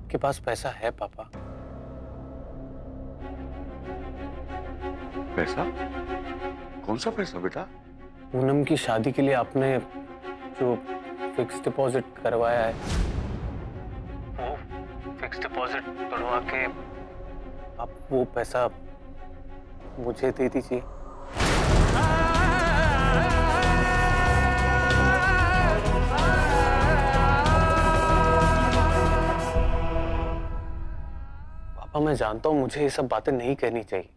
आपके पास पैसा है पापा? पैसा? कौन सा पैसा बेटा? पूनम की शादी के लिए आपने जो फिक्स डिपॉजिट करवाया है, वो फिक्स डिपॉजिट तोड़वा के आप वो पैसा मुझे दे दीजिए। पापा मैं जानता हूं मुझे ये सब बातें नहीं कहनी चाहिए,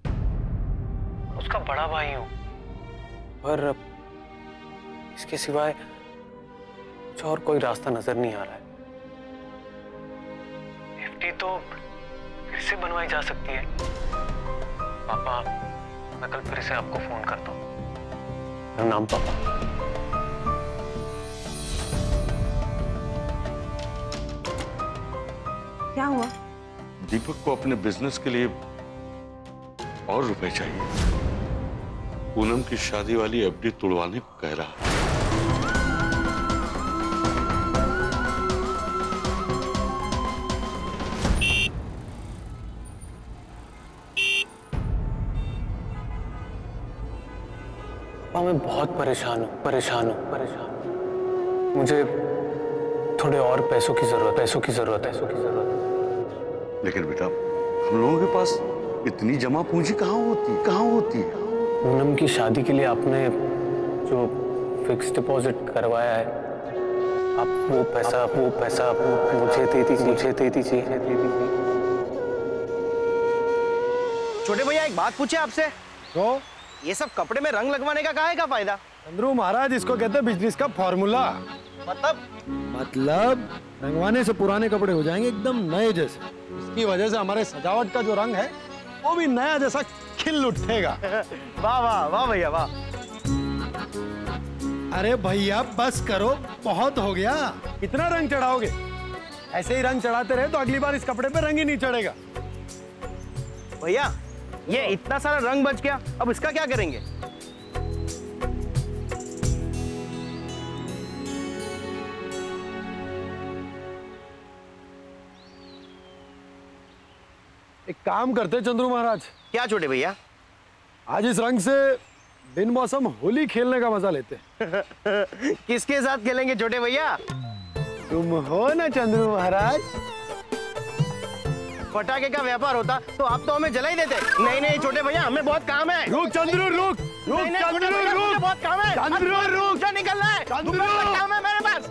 उसका बड़ा भाई हूं, पर इसके सिवाय कुछ और कोई रास्ता नजर नहीं आ रहा है। एफडी तो फिर से बनवाई जा सकती है। पापा मैं कल फिर से आपको फोन करता हूँ। प्रणाम पापा। क्या हुआ? दीपक को अपने बिजनेस के लिए और रुपए चाहिए। पूनम की शादी वाली एफडी तोड़वाने को कह रहा है। पापा मैं बहुत परेशान हूँ। मुझे थोड़े और पैसों की जरूरत है। लेकिन बेटा हम लोगों के पास इतनी जमा पूंजी कहाँ होती है? पूनम की शादी के लिए आपने जो फिक्स डिपॉजिट करवाया है, आप वो पैसा मुझे दे दीजिए। छोटे भैया एक बात पूछे आपसे। तो ये सब कपड़े में रंग लगवाने का काहे का फायदा? चंद्रू महाराज, इसको कहते हैं बिजनेस का फॉर्मूला। मतलब रंगवाने से पुराने कपड़े हो जाएंगे एकदम नए जैसे। इसकी वजह से हमारे सजावट का जो रंग है वो भी नया जैसा खिल उठेगा। वाह वाह वाह भैया वाह। अरे भैया बस करो, बहुत हो गया। कितना रंग चढ़ाओगे? ऐसे ही रंग चढ़ाते रहे तो अगली बार इस कपड़े पे रंग ही नहीं चढ़ेगा। भैया ये इतना सारा रंग बच गया, अब इसका क्या करेंगे? एक काम करते चंद्रू महाराज। क्या छोटे भैया? आज इस रंग से बिन मौसम होली खेलने का मजा लेते। किसके साथ खेलेंगे छोटे भैया? तुम हो ना चंद्रू महाराज। पटाखे का व्यापार होता तो आप तो हमें जला ही देते। नहीं छोटे भैया, हमें बहुत काम है। रुक चंद्रू, रुक चंद्रू, रुक, बहुत काम है। चंद्रू, रुक, क्या निकलना है? चंद्रू, काम है मेरे पास।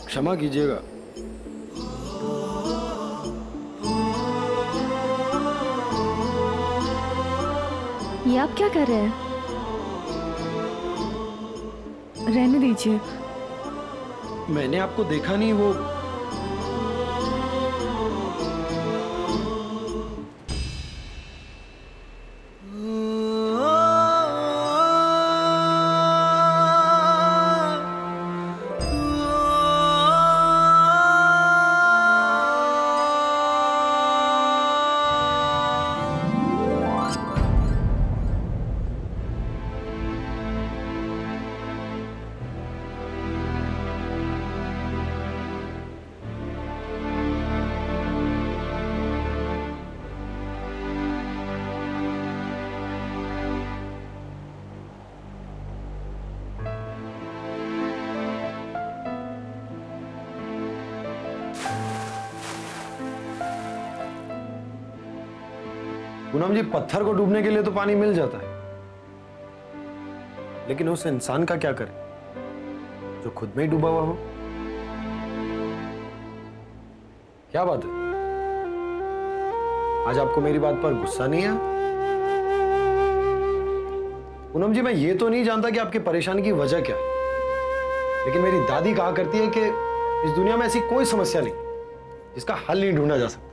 क्षमा कीजिएगा। ये आप क्या कर रहे हैं? रहने दीजिए। मैंने आपको देखा नहीं। वो पूनम जी, पत्थर को डूबने के लिए तो पानी मिल जाता है, लेकिन उस इंसान का क्या करें जो खुद में ही डूबा हुआ हो? क्या बात है? आज आपको मेरी बात पर गुस्सा नहीं है? पूनम जी, मैं ये तो नहीं जानता कि आपकी परेशानी की वजह क्या है, लेकिन मेरी दादी कहा करती है कि इस दुनिया में ऐसी कोई समस्या नहीं जिसका हल नहीं ढूंढा जा सकता।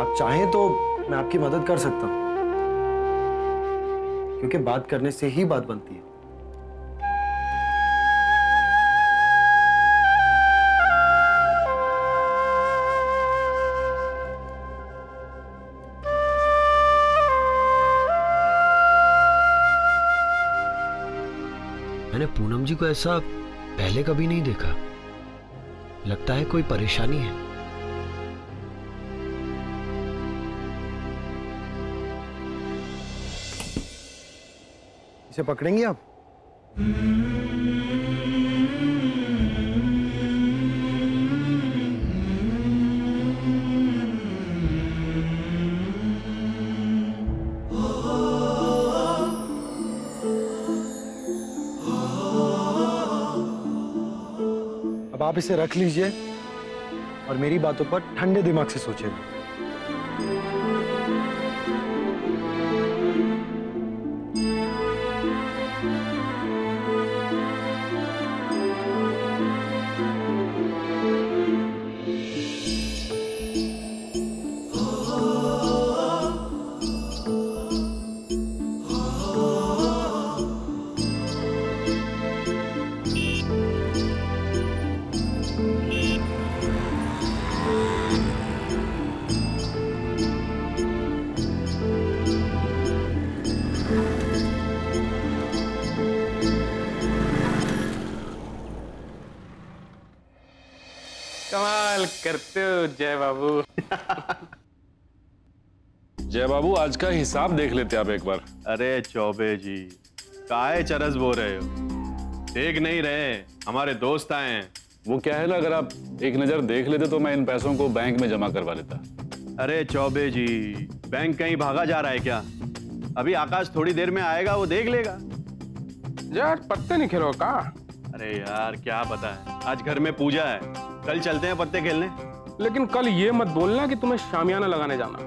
आप चाहें तो मैं आपकी मदद कर सकता हूं, क्योंकि बात करने से ही बात बनती है। मैंने पूनम जी को ऐसा पहले कभी नहीं देखा। लगता है कोई परेशानी है। इसे पकड़ेंगे आप? अब आप इसे रख लीजिए और मेरी बातों पर ठंडे दिमाग से सोचिएगा। कमाल करते हो जय बाबू। जय बाबू, आज का हिसाब देख लेते आप एक बार। अरे चौबे जी, काहे चरस बो रहे हो? देख नहीं रहे, हमारे दोस्त आए हैं। वो क्या है ना, अगर आप एक नजर देख लेते तो मैं इन पैसों को बैंक में जमा करवा लेता। अरे चौबे जी, बैंक कहीं भागा जा रहा है क्या? अभी आकाश थोड़ी देर में आएगा, वो देख लेगा। यार पत्ते नहीं खेलो का? अरे यार क्या पता है, आज घर में पूजा है, कल चलते हैं पत्ते खेलने। लेकिन कल ये मत बोलना कि तुम्हें शामियाना लगाने जाना।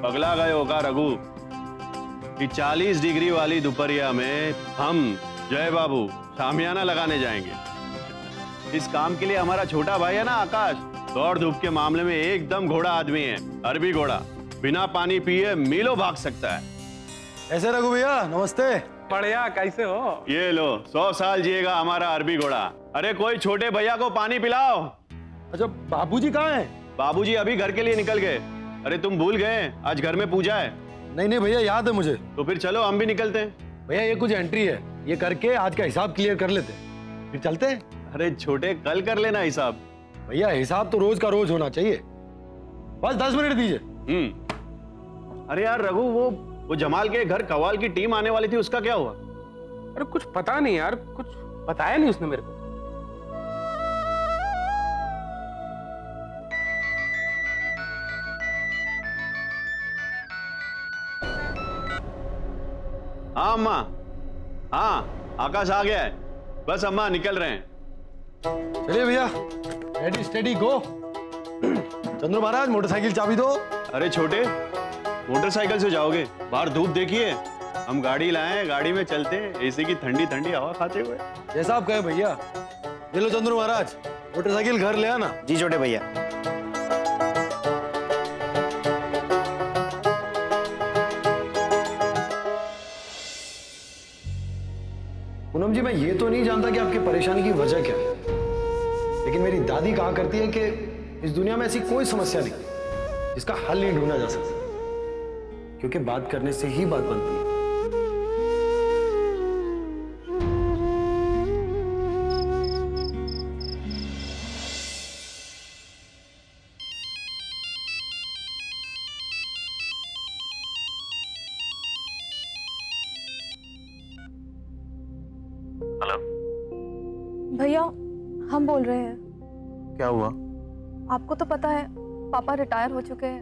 पगला गए होगा रघु कि 40 डिग्री वाली दोपहरिया में हम जय बाबू शामियाना लगाने जाएंगे। इस काम के लिए हमारा छोटा भाई है ना आकाश, दौड़ धूप के मामले में एकदम घोड़ा आदमी है, अरबी घोड़ा। बिना पानी पिए मीलों भाग सकता है। ऐसे रघु भैया, नमस्ते। बढ़िया, कैसे हो? ये लो, 100 साल जिएगा हमारा अरबी घोड़ा। अरे कोई छोटे भैया को पानी पिलाओ। अच्छा, बाबूजी कहाँ हैं? बाबूजी अभी घर के लिए निकल गए। अरे तुम भूल गए, आज घर में पूजा है। नहीं नहीं भैया, याद है मुझे। तो फिर चलो हम भी निकलते हैं। भैया ये कुछ एंट्री है, ये करके आज का हिसाब क्लियर कर लेते हैं, फिर चलते हैं। अरे छोटे, कल कर लेना हिसाब। भैया हिसाब तो रोज का रोज होना चाहिए, बस 10 मिनट दीजिए। अरे यार रघु, वो जमाल के घर कवाल की टीम आने वाली थी, उसका क्या हुआ? अरे कुछ पता नहीं यार, कुछ बताया नहीं उसने मेरे को। हाँ अम्मा, हाँ आकाश आ गया है, बस अम्मा निकल रहे हैं। चलिए भैया, रेडी स्टेडी गो। चंद्र महाराज, मोटरसाइकिल चाबी दो। अरे छोटे, मोटरसाइकिल से जाओगे? बाहर धूप देखिए, हम गाड़ी लाए, गाड़ी में चलते हैं, एसी की ठंडी ठंडी हवा खाते हुए। जैसा आप कहें भैया। ये लो चंद्र महाराज, मोटरसाइकिल घर ले आना। जी छोटे भैया। पूनम जी, मैं ये तो नहीं जानता कि आपकी परेशानी की वजह क्या है, लेकिन मेरी दादी कहा करती है कि इस दुनिया में ऐसी कोई समस्या नहीं जिसका हल नहीं ढूंढा जा सकता, क्योंकि बात करने से ही बात बनती है। भैया, हम बोल रहे हैं। क्या हुआ? आपको तो पता है पापा रिटायर हो चुके हैं।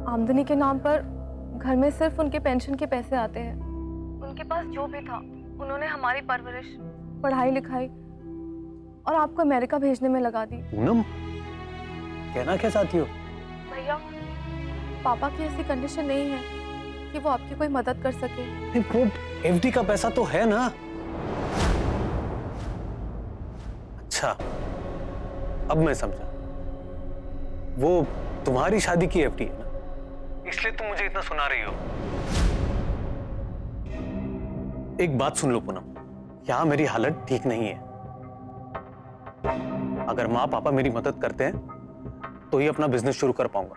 आमदनी के नाम पर घर में सिर्फ उनके पेंशन के पैसे आते हैं। उनके पास जो भी था उन्होंने हमारी परवरिश, पढ़ाई लिखाई और आपको अमेरिका भेजने में लगा दी। पूनम, कहना क्या चाहती हो? भैया, पापा की ऐसी कंडीशन नहीं है कि वो आपकी कोई मदद कर सके। वो एफडी का पैसा तो है ना। अच्छा, अब मैं समझा। वो तुम्हारी शादी की एफडी है ना, इसलिए तुम मुझे इतना सुना रही हो। एक बात सुन लो पूनम, यहां मेरी हालत ठीक नहीं है। अगर माँ पापा मेरी मदद करते हैं तो ही अपना बिजनेस शुरू कर पाऊंगा,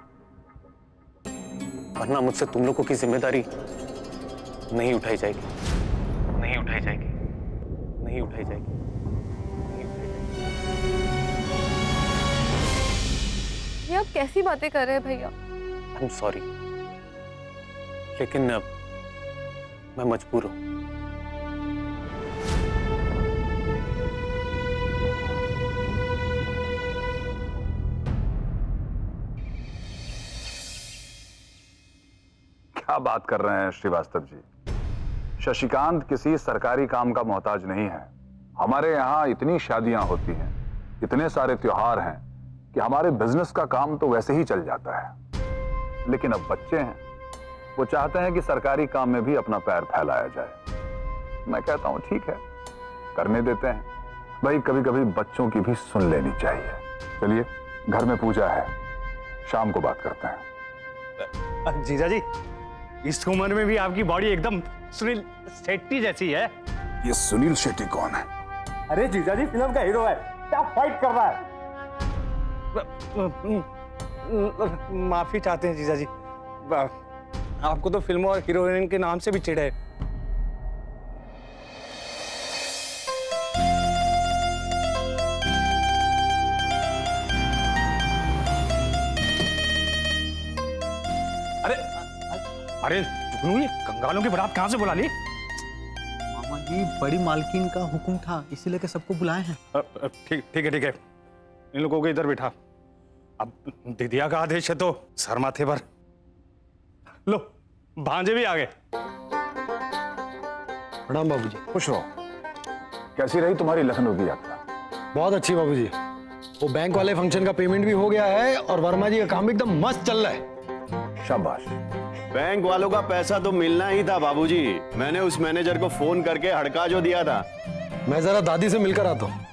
वरना मुझसे तुम लोगों की जिम्मेदारी नहीं उठाई जाएगी, नहीं उठाई जाएगी, नहीं उठाई जाएगी, नहीं उठाई जाएगी। ये आप कैसी बातें कर रहे हैं भैया? आई एम सॉरी, लेकिन मैं मजबूर हूं। क्या बात कर रहे हैं श्रीवास्तव जी? शशिकांत किसी सरकारी काम का मोहताज नहीं है। हमारे यहाँ इतनी शादियां होती हैं, इतने सारे त्योहार हैं कि हमारे बिजनेस का काम तो वैसे ही चल जाता है। लेकिन अब बच्चे हैं, वो चाहते हैं कि सरकारी काम में भी अपना पैर फैलाया जाए। मैं कहता हूं ठीक है, करने देते हैं। भाई कभी कभी बच्चों की भी सुन लेनी चाहिए। चलिए, घर में पूजा है, शाम को बात करते हैं। जीजा जी, इस उम्र में भी आपकी बॉडी एकदम सुनील शेट्टी जैसी है। ये सुनील शेट्टी कौन है? अरे जीजा जी, फिल्म का हीरो है, क्या फाइट कर रहा है। माफी चाहते हैं जीजा जी, आपको तो फिल्मों और हीरोइन के नाम से भी चिढ़ है। अरे जुगनू, ये कंगालों की बारात कहां से बुला ली? मामा जी, बड़ी मालकिन का हुक्म था, इसीलिए के सबको बुलाए हैं। ठीक है, ठीक है, इन लोगों को इधर बिठा। अब दीदिया का आदेश है तो सर माथे पर। लो, भांजे भी आ गए। प्रणाम बाबूजी। खुश रहो। कैसी रही तुम्हारी लखनऊ की यात्रा? बहुत अच्छी बाबूजी। वो बैंक वाले फंक्शन का पेमेंट भी हो गया है और वर्मा जी का काम भी एकदम मस्त चल रहा है। शाबाश। बैंक वालों का पैसा तो मिलना ही था बाबूजी। मैंने उस मैनेजर को फोन करके हड़का जो दिया था। मैं जरा दादी से मिलकर आता हूँ।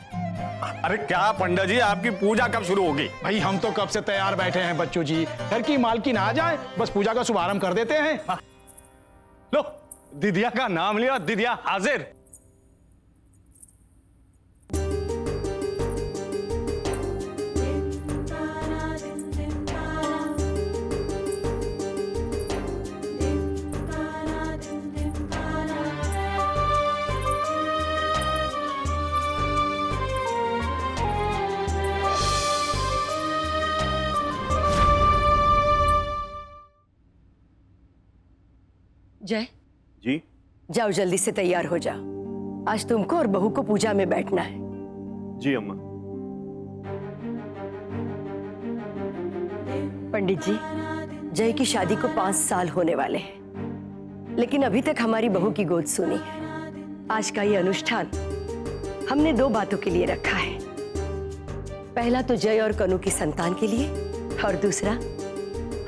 अरे क्या पंडित जी, आपकी पूजा कब शुरू होगी? भाई हम तो कब से तैयार बैठे हैं बच्चों जी। घर की मालकिन आ जाए, बस पूजा का शुभारंभ कर देते हैं। लो, दीदिया का नाम लिया, दीदिया हाजिर। जय जी, जाओ जल्दी से तैयार हो जाओ। आज तुमको और बहू को पूजा में बैठना है। जी अम्मा। पंडित जी, जय की शादी को 5 साल होने वाले हैं, लेकिन अभी तक हमारी बहू की गोद सुनी है। आज का ये अनुष्ठान हमने 2 बातों के लिए रखा है। पहला तो जय और कनु की संतान के लिए, और दूसरा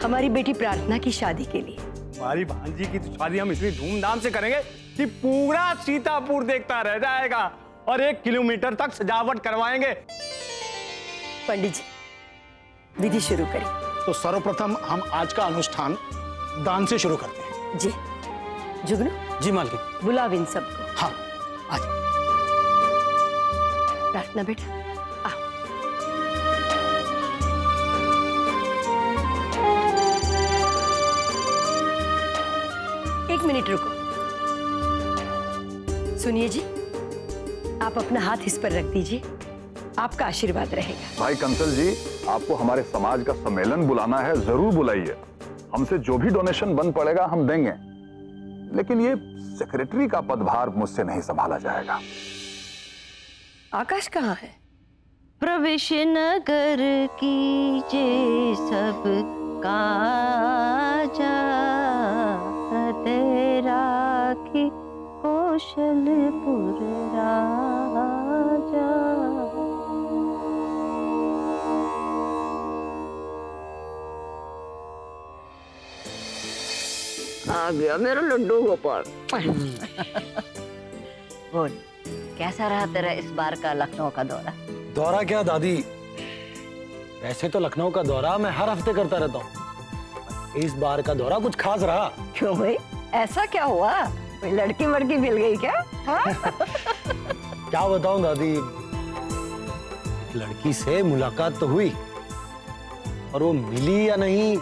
हमारी बेटी प्रार्थना की शादी के लिए। हमारी भांजी की तो शादी हम इतनी धूमधाम से करेंगे कि पूरा सीतापुर देखता रह जाएगा, और 1 किलोमीटर तक सजावट करवाएंगे। पंडित जी, विधि शुरू करें। तो सर्वप्रथम हम आज का अनुष्ठान दान से शुरू करते हैं। जी। जुगनू। जी मालकिन। बुलाओ इन सबको। हाँ, आज प्रार्थना बेटा, आओ। एक मिनट रुको। सुनिए जी, आप अपना हाथ इस पर रख दीजिए, आपका आशीर्वाद रहेगा। भाई कंसल जी, आपको हमारे समाज का सम्मेलन बुलाना है, जरूर बुलाइए। हमसे जो भी डोनेशन बन पड़ेगा हम देंगे, लेकिन ये सेक्रेटरी का पदभार मुझसे नहीं संभाला जाएगा। आकाश कहाँ है? प्रवेश नगर कीजे सब काजा, तेरा की कौशलपुर राजा। आ गया मेरा लड्डू गोपाल। बोल, कैसा रहा तेरा इस बार का लखनऊ का दौरा? दौरा क्या दादी, वैसे तो लखनऊ का दौरा मैं हर हफ्ते करता रहता हूँ। इस बार का दौरा कुछ खास रहा। क्यों भाई, ऐसा क्या हुआ? कोई लड़की वड़की मिल गई क्या? क्या बताऊं दादी, लड़की से मुलाकात तो हुई और वो मिली या नहीं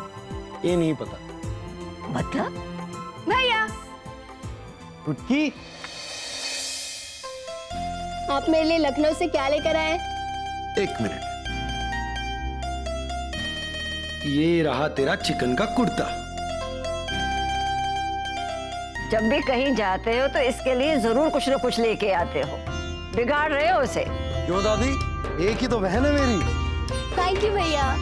ये नहीं पता। मतलब? भैया टुटकी, आप मेरे लिए लखनऊ से क्या लेकर आए? एक मिनट, ये रहा तेरा चिकन का कुर्ता। जब भी कहीं जाते हो तो इसके लिए जरूर कुछ न कुछ लेके आते हो, बिगाड़ रहे हो उसे। क्यों दादी, एक ही तो बहन है मेरी। थैंक यू भैया।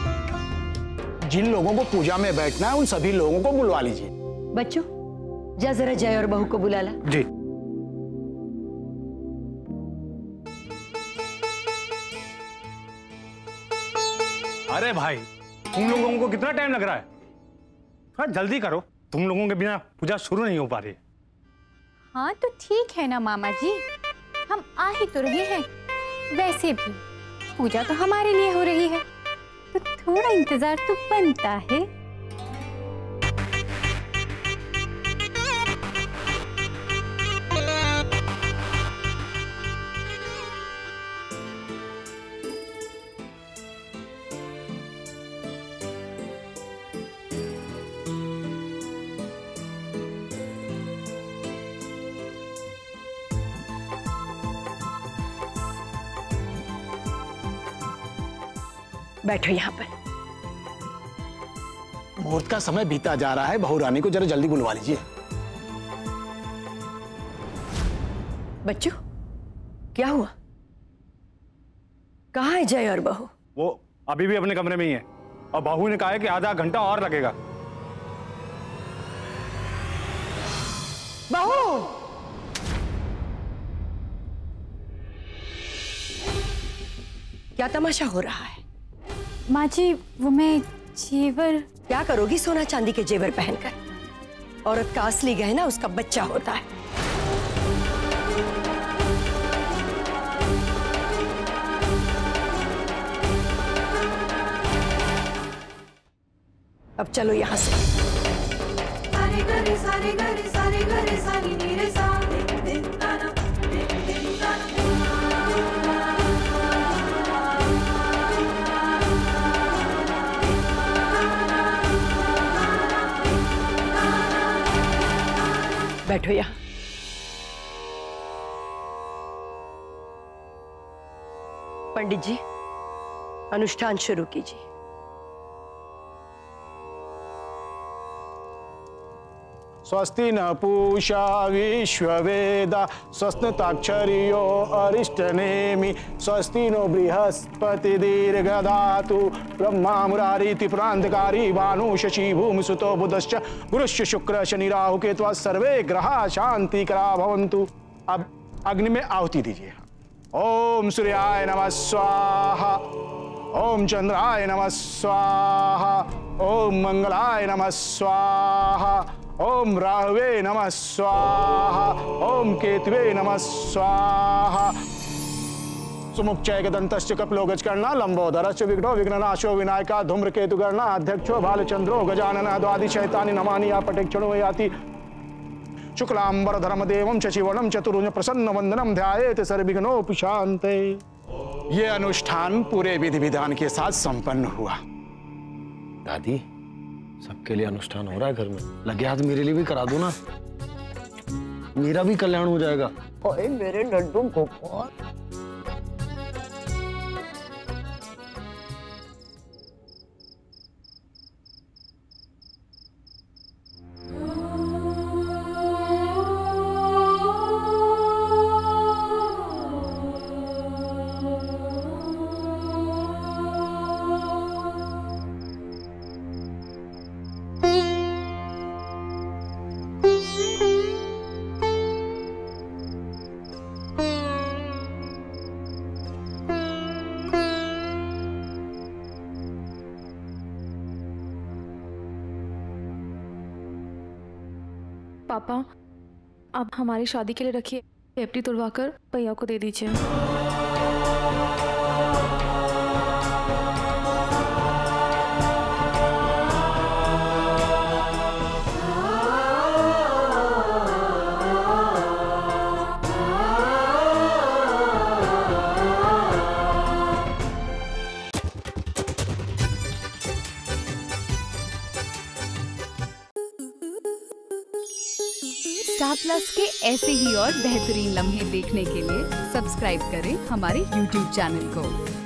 जिन लोगों को पूजा में बैठना है उन सभी लोगों को बुलवा लीजिए। बच्चों, जा जरा जय और बहू को बुला ला। जी। अरे भाई, तुम लोगों को कितना टाइम लग रहा है? थोड़ा जल्दी करो, तुम लोगों के बिना पूजा शुरू नहीं हो पा रही है। हाँ तो ठीक है ना मामा जी, हम आ ही तो रहे हैं। वैसे भी पूजा तो हमारे लिए हो रही है, तो थोड़ा इंतजार तो बनता है। बैठो यहाँ पर। मुहूर्त का समय बीता जा रहा है, बहू रानी को जरा जल्दी बुलवा लीजिए। बच्चों, क्या हुआ? कहाँ है जय और बहू? वो अभी भी अपने कमरे में ही है और बहू ने कहा है कि आधा घंटा और लगेगा। बहू, क्या तमाशा हो रहा है? माँ जी, वो मैं जेवर। क्या करोगी सोना चांदी के जेवर पहनकर? औरत का असली गहना उसका बच्चा होता है। अब चलो यहां से। सारे गरे सारे गरे सारे गरे सारी नीरे सा दिन ताना दिन ताना। बैठो यहाँ। पंडित जी, अनुष्ठान शुरू कीजिए। स्वस्ति न पूषा विश्ववेदा स्वस्तिताक्षरियो अरिष्टनेमि स्वस्ति नो बृहस्पति दीर्घदातु ब्रह्मा मुरारीति प्रांतकारी भानु शशि भूमि सुतो बुधश्च गुरुश्च शुक्र शनि राहु केतु सर्वे ग्रहा शांति करा भवन्तु। अब अग्नि में आहुति दीजिए। ओम सूर्याय नमः स्वाहा, ओम चंद्राय नमः स्वाहा, ओम मंगलाय नमः स्वाहा, ओम राहवे नमः स्वाहा, ओम केतवे नमः स्वाहा। सुमुच्चय दंतश्च कपिलो गजकर्णा लंबोदरश्च विघ्नो विघ्ननाशो विनायका धूम्रकेतु गणना अध्यक्षो भालचंद्रो गजानन द्वादि शैतानि नमानि आपटेक्षणो याति शुक्लांबरधरम देवं शशिवर्णं चतुर्भुज प्रसन्न वंदनम ध्यायेत सर्वविघ्नोपशान्ते। ये अनुष्ठान पूरे विधि विधान के साथ संपन्न हुआ। दादी, सबके लिए अनुष्ठान हो रहा है घर में, लगे हाथ मेरे लिए भी करा दो ना, मेरा भी कल्याण हो जाएगा। ओए मेरे लड्डू गोपाल। पापा, आप हमारी शादी के लिए रखिए, एफडी तुड़वाकर भैया को दे दीजिए। स्टार प्लस के ऐसे ही और बेहतरीन लम्हे देखने के लिए सब्सक्राइब करें हमारे YouTube चैनल को।